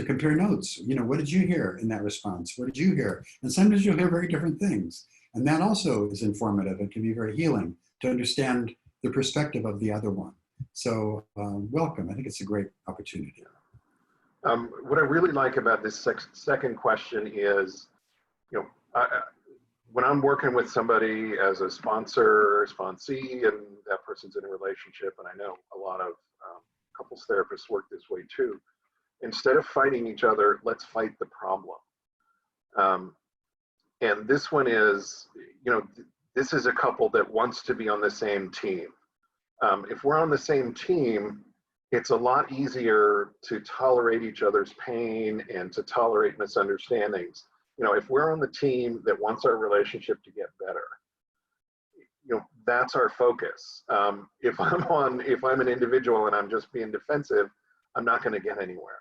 compare notes. You know, what did you hear in that response? What did you hear? And sometimes you'll hear very different things. And that also is informative and can be very healing to understand the perspective of the other one. So welcome. I think it's a great opportunity. What I really like about this second question is, you know, when I'm working with somebody as a sponsor, sponsee, and that person's in a relationship, and I know a lot of couples therapists work this way too, instead of fighting each other, let's fight the problem. And this one is, you know, this is a couple that wants to be on the same team. If we're on the same team, it's a lot easier to tolerate each other's pain and to tolerate misunderstandings. You know, if we're on the team that wants our relationship to get better, you know, that's our focus. If I'm an individual and I'm just being defensive, I'm not going to get anywhere.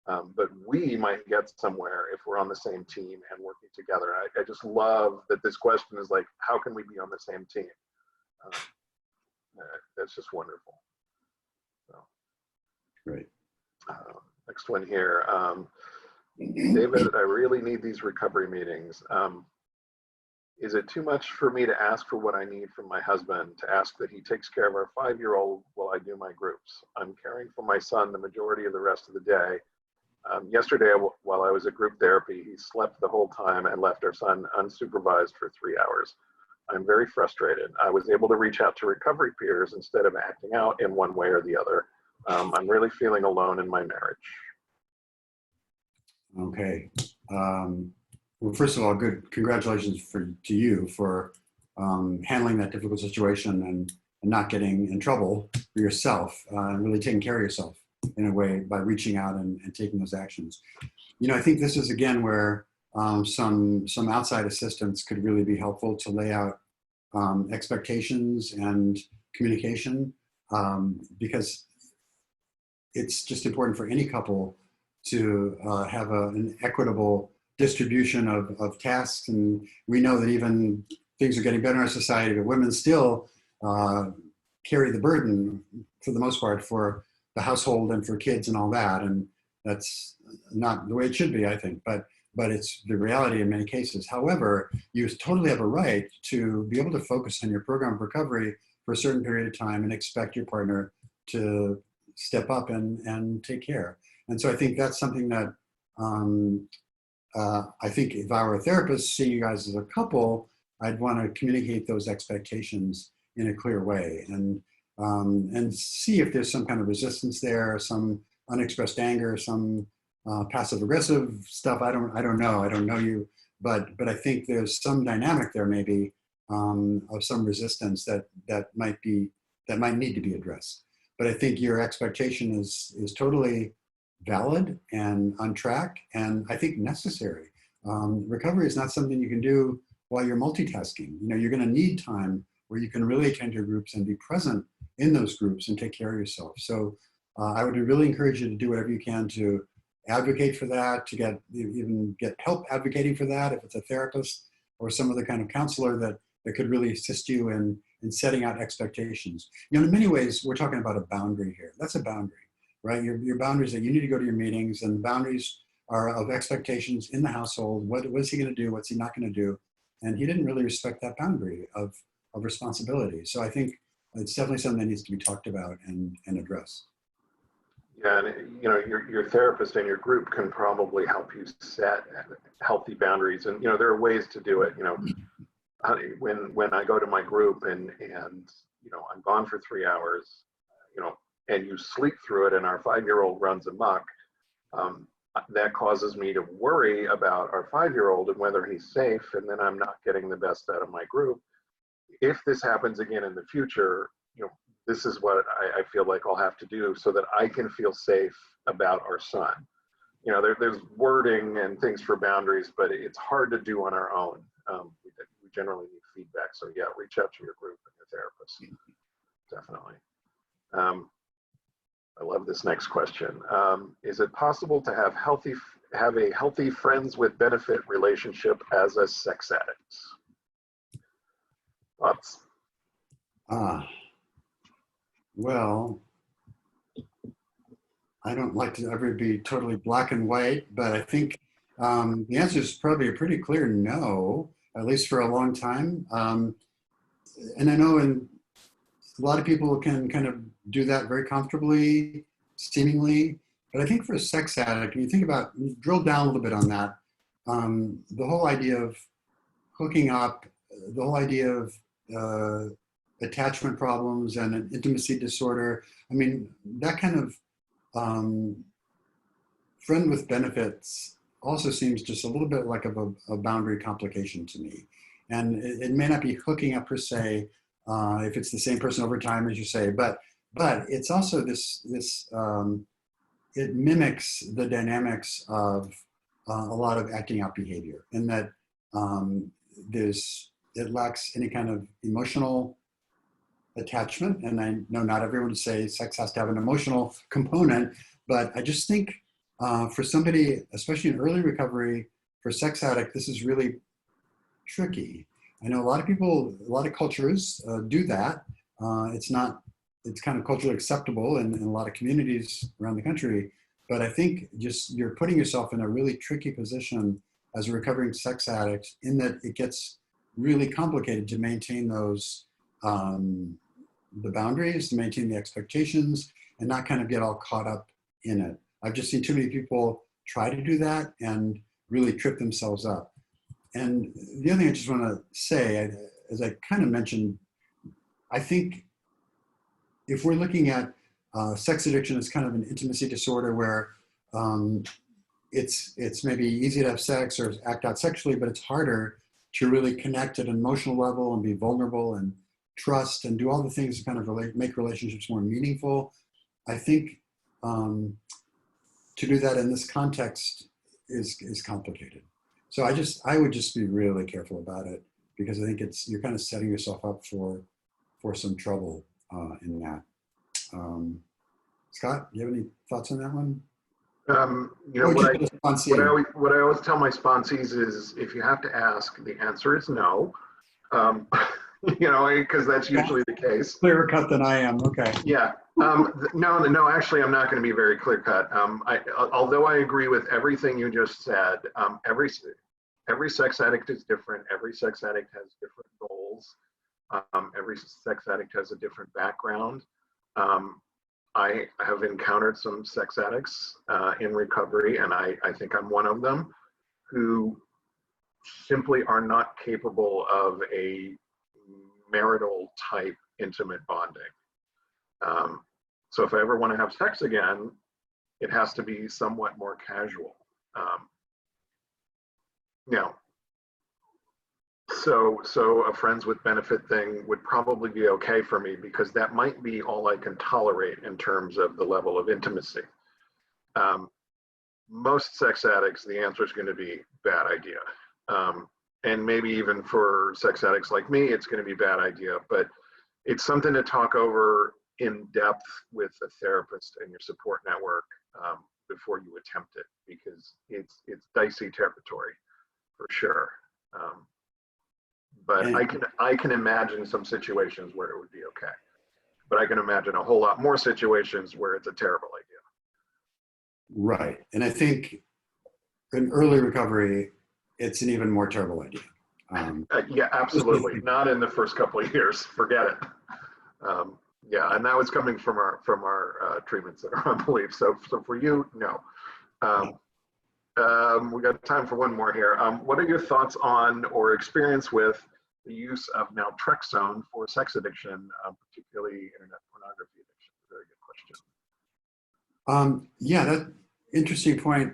But we might get somewhere if we're on the same team and working together. I just love that this question is like, how can we be on the same team? That's just wonderful. So, great. Next one here. David, I really need these recovery meetings. Is it too much for me to ask for what I need from my husband, to ask that he takes care of our 5-year-old while I do my groups? I'm caring for my son the majority of the rest of the day. Yesterday, while I was at group therapy, he slept the whole time and left our son unsupervised for 3 hours. I'm very frustrated. I was able to reach out to recovery peers instead of acting out in one way or the other. I'm really feeling alone in my marriage. Okay. Well, first of all, congratulations to you for handling that difficult situation and not getting in trouble for yourself, and really taking care of yourself in a way by reaching out and taking those actions. You know, I think this is again where some outside assistance could really be helpful to lay out expectations and communication, because it's just important for any couple to have an equitable distribution of tasks. And we know that even things are getting better in our society, but women still carry the burden for the most part for the household and for kids and all that. And that's not the way it should be, I think, but it's the reality in many cases. However, you totally have a right to be able to focus on your program of recovery for a certain period of time and expect your partner to step up and take care. And so I think that's something that I think if I were a therapist seeing you guys as a couple, I'd want to communicate those expectations in a clear way and see if there's some kind of resistance there, some unexpressed anger, some passive aggressive stuff. I don't know you, but I think there's some dynamic there maybe of some resistance that might need to be addressed. But I think your expectation is totally valid and on track, and I think necessary. Recovery is not something you can do while you're multitasking. You know, you're going to need time where you can really attend your groups and be present in those groups and take care of yourself. So I would really encourage you to do whatever you can to advocate for that, to even get help advocating for that, if it's a therapist or some other kind of counselor that could really assist you in setting out expectations. You know, in many ways, we're talking about a boundary here. That's a boundary, right? Your boundaries that you need to go to your meetings, and the boundaries are of expectations in the household. What is he going to do? What's he not going to do? And he didn't really respect that boundary of responsibility. So I think it's definitely something that needs to be talked about and addressed. Yeah, and your therapist and your group can probably help you set healthy boundaries. And there are ways to do it. When I go to my group and I'm gone for 3 hours, and you sleep through it, and our 5-year-old runs amok, that causes me to worry about our 5-year-old and whether he's safe, and then I'm not getting the best out of my group. If this happens again in the future, this is what I feel like I'll have to do so that I can feel safe about our son. There's wording and things for boundaries, but it's hard to do on our own. We generally need feedback. So yeah, reach out to your group and your therapist. Definitely. I love this next question. Is it possible to have a healthy friends with benefit relationship as a sex addict? Thoughts? Well, I don't like to ever be totally black and white, but I think the answer is probably a pretty clear no, at least for a long time. And I know a lot of people can kind of do that very comfortably, seemingly, but I think for a sex addict, when you drill down a little bit on that, the whole idea of hooking up, the whole idea of attachment problems and an intimacy disorder, I mean, that kind of friend with benefits also seems just a little bit like a boundary complication to me. And it may not be hooking up per se, if it's the same person over time, as you say, but it's also it mimics the dynamics of a lot of acting out behavior, in that it lacks any kind of emotional attachment. And I know not everyone would say sex has to have an emotional component, but I just think for somebody, especially in early recovery, for a sex addict, this is really tricky. I know a lot of cultures do that. It's kind of culturally acceptable in a lot of communities around the country, but I think just you're putting yourself in a really tricky position as a recovering sex addict, in that it gets really complicated to maintain those the boundaries, to maintain the expectations, and not kind of get all caught up in it. I've just seen too many people try to do that and really trip themselves up. And the other thing I just want to say, as I kind of mentioned, I think if we're looking at sex addiction as kind of an intimacy disorder where it's maybe easy to have sex or act out sexually, but it's harder to really connect at an emotional level and be vulnerable and trust and do all the things to kind of make relationships more meaningful. I think to do that in this context is complicated. So I would just be really careful about it, because I think you're kind of setting yourself up for some trouble in that. Scott, do you have any thoughts on that one? What I always tell my sponsees is, if you have to ask, the answer is no. Because that's usually the case. Clearer cut than I am. Okay. Yeah. No. Actually, I'm not going to be very clear cut. Although I agree with everything you just said, every sex addict is different. Every sex addict has different goals. Every sex addict has a different background. I have encountered some sex addicts in recovery, and I think I'm one of them, who simply are not capable of a marital type intimate bonding. So if I ever want to have sex again, it has to be somewhat more casual. So a friends with benefit thing would probably be okay for me, because that might be all I can tolerate in terms of the level of intimacy. Most sex addicts, the answer is going to be bad idea. And maybe even for sex addicts like me, it's going to be bad idea, but it's something to talk over in depth with a therapist and your support network before you attempt it, because it's dicey territory for sure. But I can imagine some situations where it would be okay, but I can imagine a whole lot more situations where it's a terrible idea. Right. And I think in early recovery, it's an even more terrible idea. Yeah, absolutely. Not in the first couple of years. Forget it. Yeah, and that was coming from our treatment center, I believe. So for you, no. We got time for one more here. What are your thoughts on or experience with the use of naltrexone for sex addiction, particularly internet pornography addiction? Very good question. Yeah, that interesting point.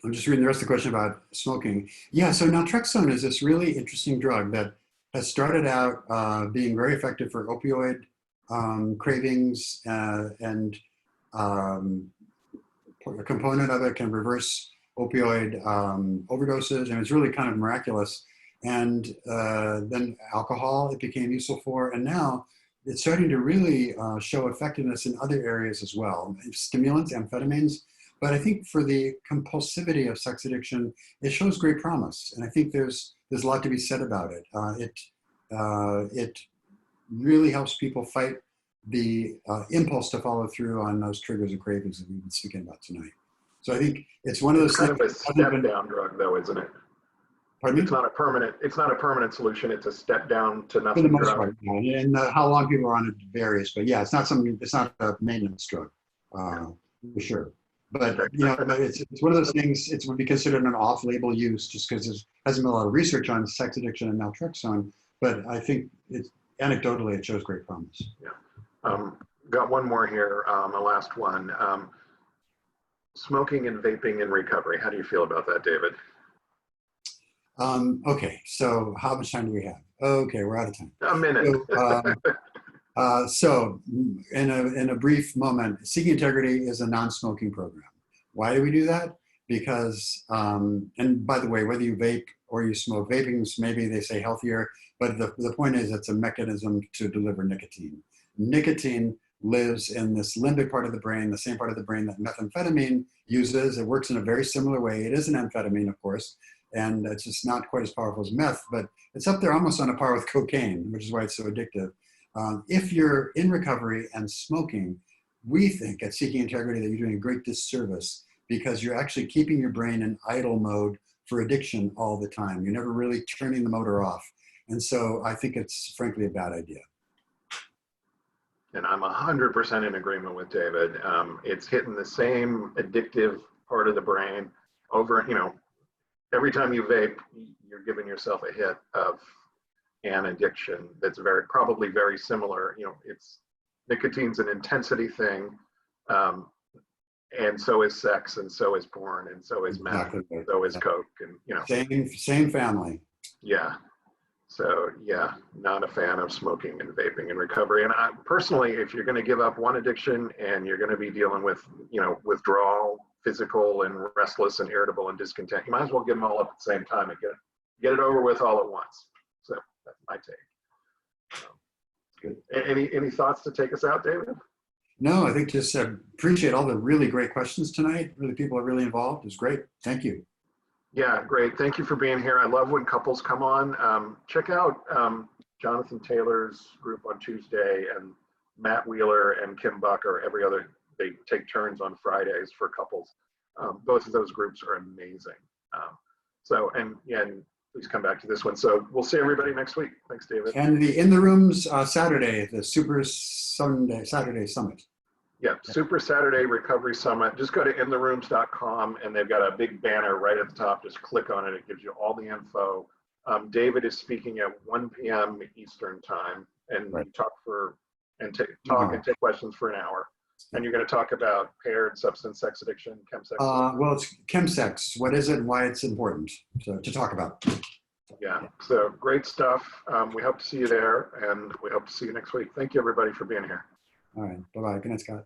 I'm just reading the rest of the question about smoking. Yeah, so naltrexone is this really interesting drug that has started out being very effective for opioid cravings, and a component of it can reverse opioid overdoses, and it's really kind of miraculous. And then alcohol, it became useful for, and now it's starting to really show effectiveness in other areas as well. Stimulants, amphetamines, but I think for the compulsivity of sex addiction, it shows great promise, and I think there's a lot to be said about it. It really helps people fight the impulse to follow through on those triggers and cravings that we've been speaking about tonight. So I think it's one of those kind things. Of a step down drug, though, isn't it? Pardon me? It's not a permanent solution. It's a step down to nothing. For the most part, yeah. And how long people are on it varies, but yeah, it's not a maintenance drug, for sure. But it's one of those things. It would be considered an off-label use just because there hasn't been a lot of research on sex addiction and naltrexone. But I think anecdotally it shows great promise. Yeah. Got one more here. A last one. Smoking and vaping in recovery. How do you feel about that, David? Okay, so how much time do we have? Okay, we're out of time. A minute. So in a brief moment, Seeking Integrity is a non-smoking program. Why do we do that? Because, and by the way, whether you vape or you smoke, vaping's maybe they say healthier, but the point is it's a mechanism to deliver nicotine. Nicotine lives in this limbic part of the brain, the same part of the brain that methamphetamine uses. It works in a very similar way. It is an amphetamine, of course, and it's just not quite as powerful as meth, but it's up there almost on a par with cocaine, which is why it's so addictive. If you're in recovery and smoking, we think at Seeking Integrity that you're doing a great disservice because you're actually keeping your brain in idle mode for addiction all the time. You're never really turning the motor off. And so I think it's frankly a bad idea. And I'm 100% in agreement with David. It's hitting the same addictive part of the brain over, every time you vape, you're giving yourself a hit of an addiction that's probably very similar. It's nicotine's an intensity thing, and so is sex, and so is porn, and so is meth, and so is coke, and same family. Yeah. So yeah, not a fan of smoking and vaping in recovery. And I personally, if you're going to give up one addiction and you're going to be dealing with, withdrawal, physical and restless and irritable and discontent, you might as well get them all up at the same time and get it over with all at once. So that's my take. Good. Any thoughts to take us out, David? No, I think just appreciate all the really great questions tonight. Really, people are really involved. It was great. Thank you. Yeah, great. Thank you for being here. I love when couples come on. Check out Jonathan Taylor's group on Tuesday, and Matt Wheeler and Kim Buck they take turns on Fridays for couples. Both of those groups are amazing. And please come back to this one. So we'll see everybody next week. Thanks, David. And the In the Rooms Saturday, the Super Saturday Summit. Yeah, Super Saturday Recovery Summit. Just go to intherooms.com, and they've got a big banner right at the top. Just click on it. It gives you all the info. David is speaking at 1 p.m. Eastern time, and right. Take questions for an hour. And you're going to talk about paired substance sex addiction, chemsex. Well, it's chemsex. What is it and why it's important to talk about? Yeah, so great stuff. We hope to see you there, and we hope to see you next week. Thank you, everybody, for being here. All right. Bye-bye. Good night, Scott.